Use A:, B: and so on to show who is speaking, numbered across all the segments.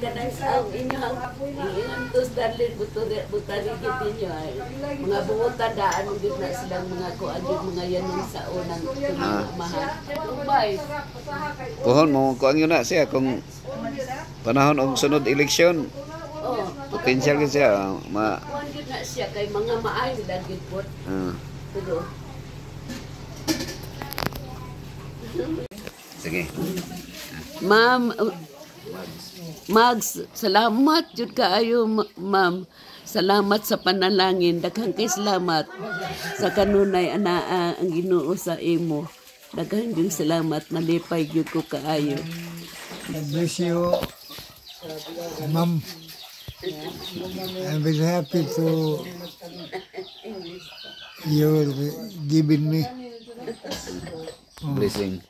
A: kanang ang inyong ingantos dalin butari gid ninyo ay mga buotan daan gid na silang mga kuan mga yanon sa unang mahal. Ubay.
B: Kuhon mo kuan yun na siya kung panahon og sunod eleksyon.
A: Oh,
B: Potensyal gid siya
A: kuan gid na siya kay mga maay dagit pod. Tudo.
B: Sige.
A: Ma'am, Mags, salamat jud kaayo, ma'am. Salamat sa panalangin. Daghang kay salamat sa kanunay anaa ang Ginoo sa imo. Daghang gyud salamat, nalipay gyud ko kaayo.
C: God bless you, Mom. I'm very happy to you're giving me blessing.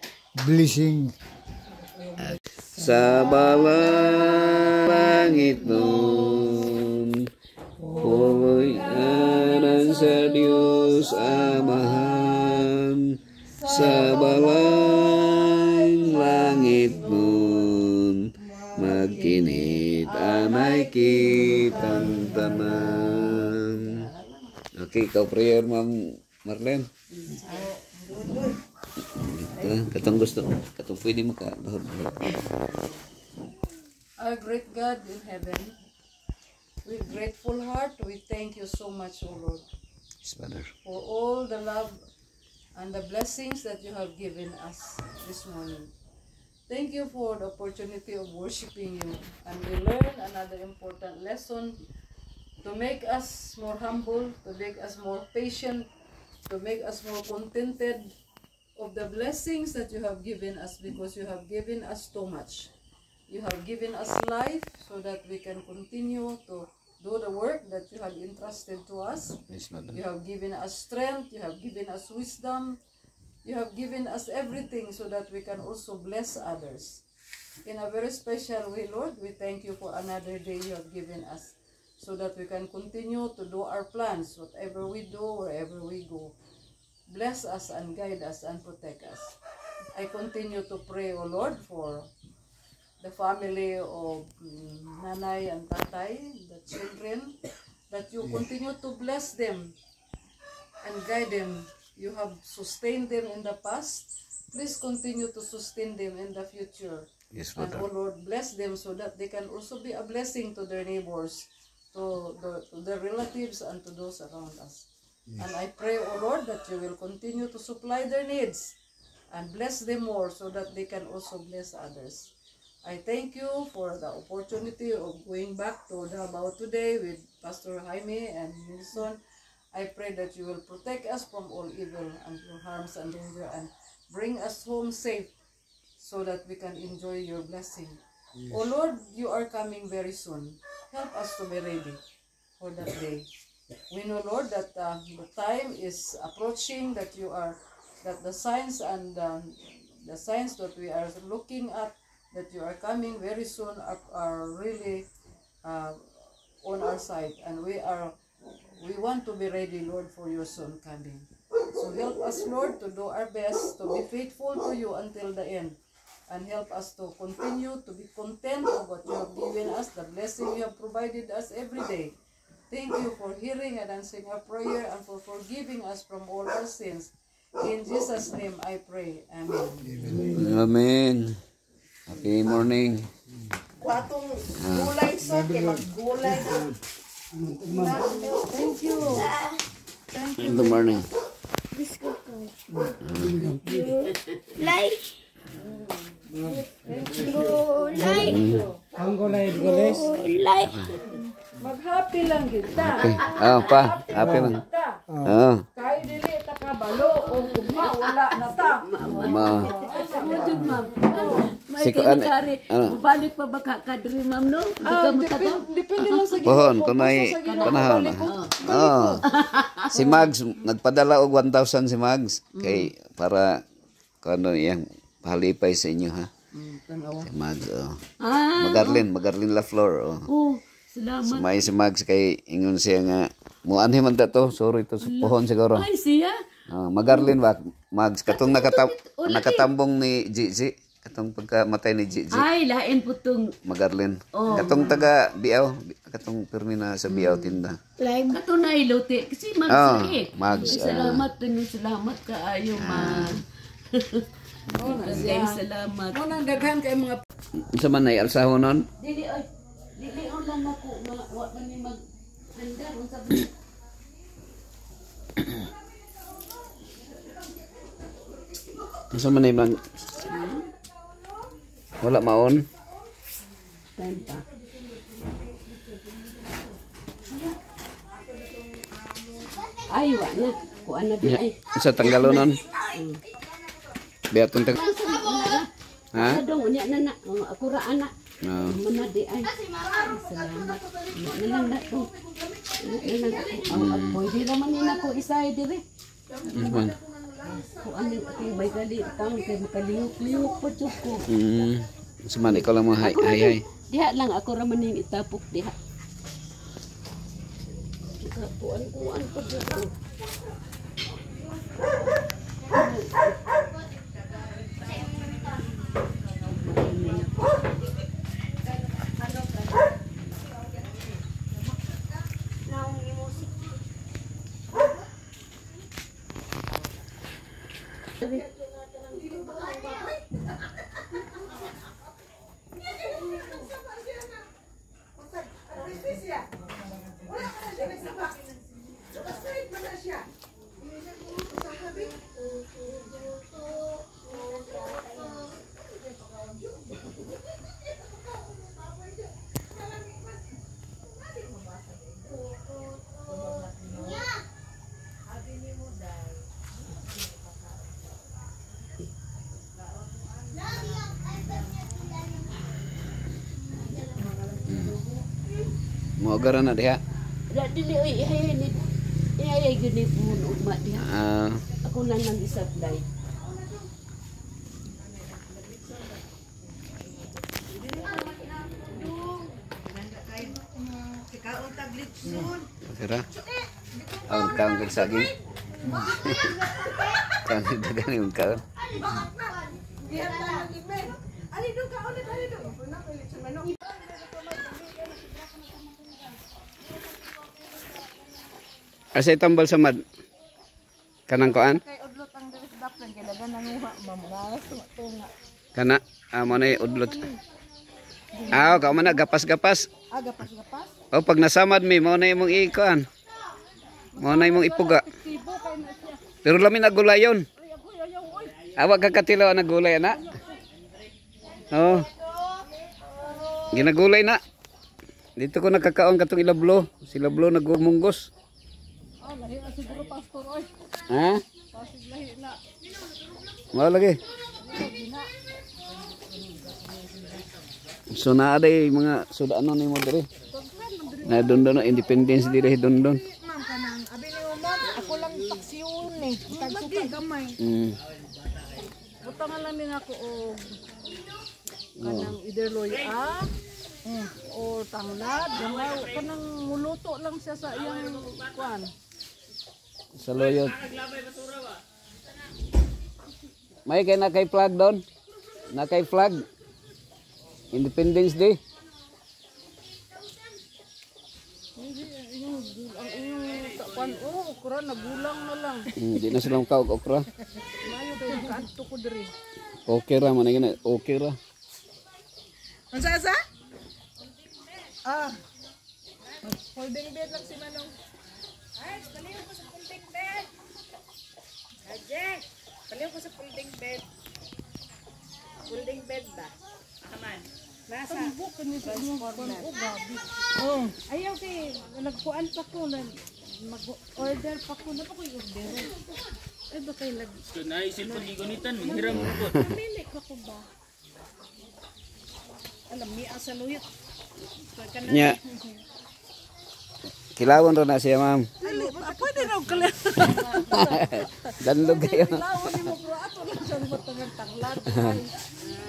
B: Sa balangit nun, puloy anang sa Diyos Amahan. Sa balang langit nun, magkinit anay kitang tanan. Okay, ikaw prayer, Ma'am Marlene. Katong gusto, katong pwede mo ka.
D: Our great God in heaven, with grateful heart, we thank you so much, O Lord,
B: Yes, Father.
D: for all the love and the blessings that you have given us this morning. Thank you for the opportunity of worshiping you, and we learn another important lesson to make us more humble, to make us more patient, to make us more contented of the blessings that you have given us, because you have given us so much. You have given us life so that we can continue to do the work that you have entrusted to us.
B: Yes, Father.
D: You have given us strength, you have given us wisdom, you have given us everything so that we can also bless others. In a very special way, Lord, we thank you for another day you have given us so that we can continue to do our plans, whatever we do, wherever we go. Bless us and guide us and protect us. I continue to pray, O Lord, for the family of Nanay and Tatay, the children, that you continue to bless them and guide them. You have sustained them in the past. Please continue to sustain them in the future.
B: Yes,
D: And,
B: Father.
D: O Lord, bless them so that they can also be a blessing to their neighbors, to their relatives, and to those around us. And I pray, O Lord, that you will continue to supply their needs and bless them more so that they can also bless others. I thank you for the opportunity of going back to Davao today with Pastor Jaime and Wilson. I pray that you will protect us from all evil and harms and danger and bring us home safe so that we can enjoy your blessing. O Lord, you are coming very soon. Help us to be ready for that day. We know, Lord, that the time is approaching, that the signs and the signs that we are looking at, that you are coming very soon, are really on our side, and we want to be ready, Lord, for your soon coming. So help us, Lord, to do our best to be faithful to you until the end, and help us to continue to be content of what you have given us, the blessing you have provided us every day. Thank you for hearing and answering our prayer and for forgiving us from all our sins. In Jesus' name I pray. Amen.
B: Amen. Happy morning.
E: Kwatong gulay sa mag-gulay na.
D: Thank you.
B: Good morning.
E: Like. Gulay.
D: Mag-happy lang kita.
B: Pa. Happy man.
D: Kaya dili ta kabalo o ugma wala na ta.
B: Ma.
A: May kinakari, balik pa baka kadri, ma'am, no?
D: Depende lang sa
B: Pohon, kunay panahon. Si Mags, nagpadala og 1,000 si Mags. Kay, para, kano iyang pahalipay sa inyo, ha? Si Mags, Magarlin La Flor,
A: Salamat.
B: Sumay si Mags kay ingon siya nga muanhi man ta to, sorry to sa pohon siguro.
A: Ay, siya?
B: Magarlin ba Mags katong nakatambong ni Gigi. katong pagkamatay ni Gigi.
A: Ay, lain po tong
B: Magarlin.
A: Oh.
B: Katong taga Biaw, katong pirmi na sa Biaw tinda.
E: Live.
A: katunay lote kasi
B: Oh,
A: magsik.
B: Mags.
A: Salamat din, salamat kaayo man. Kay salamat.
D: Mo nang daghan kay mga
B: Sa man ay alsahonon?
A: Dili ay dili on lang ako wa man ni mag handar unsa ba?
B: Sa man ay man wala maon.
A: Time pa. Ay, wa na. Kuan na di ay.
B: Sa tanggalonon. Biatong tag. Ha?
A: Adong unya na na. Ako ra ana.
B: No.
A: Mana di ay. Salamat. Nalang na ko. Nalang ako. Pwede naman ni nako isay dire.
B: Man.
A: Kuan ni ating bay gali tang kay makalihok-lihok po jud ko.
B: Sa man ikaw lang mo hay.
A: Diha lang ako ra maning itapok diha. Kuan pa jud ko.
B: Mo agara na diha.
A: Dili oy ihay ni. Ihay gini po ugma diha. Ako lang nang isablay.
B: Kira. Ang kaon kag saging. Kan dagan yung kaon. Asa tambal sa mad? Kanang koan?
D: kay udlot ang diri sa daplan kay daghan nanguha mamgawas tunga.
B: Kana amo na udlot. Ka man na gapas-gapas.
D: Gapas-gapas.
B: O pag nasamad mi mo na imong ikuan. Mo na imong ipuga.
D: Tibo kay na siya.
B: Pero lamin na gulayon.
D: Ay agoy ayaw oy.
B: Awag ka katilaw na gulay na. Oh. Ginagulay na. Dito ko nakakaon katong ilablo. Si Lablo nagmunggos.
D: Lahi na siguro pastor oy.
B: Ha?
D: Pasig lahi na.
B: Mao lagi. So naa day mga sudano nimo diri. Na dondon na independence diri dondon.
D: Ma'am kanang abi ni mo ako lang taksiyon eh. Tagsuka gamay. Butang lang din ako og kanang either loya or tanglad, gamay kanang muluto lang siya sa iyang kuan.
B: Sa loyot. May kay na kay flag doon. Na kay flag. Independence Day.
D: Kuan okra nagulang na lang.
B: Di na silang kaog okra.
D: Mayo kay kanto ko diri.
B: Okay ra man gina. Okay ra.
D: Unsa sa? Holding bed lang si Manong. Ay, paliw ko sa folding bed. Aje, paliw ko sa folding bed. Folding bed ba? Aman. Nasa. Tambok ni sa imong gabi. Oh, ayaw kay nagkuan pa ko mag-order pa ko na pa ko i-order. Ay ba kay lag.
F: Naisip pag igunitan, manghiram mo po.
D: Pili ka ko ba? Alam ni asa luyot.
B: Nya. Kilawon ra na siya, ma'am.
D: Pwede raw kala.
B: Danlog kayo.
D: Lawon ni mo ko ato lang sa batang tanglad.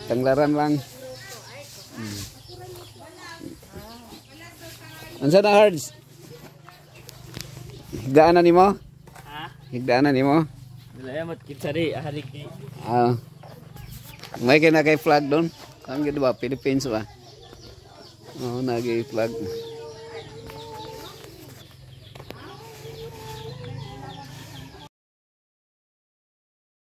B: Tanglaran lang. Unsa na Hards? Higdaan na nimo?
F: Ha?
B: Higdaan na nimo?
F: Salamat kita rin, harik ni.
B: May kay flag doon. Ang ganda ba? Philippines ba? Oo, nagay flag.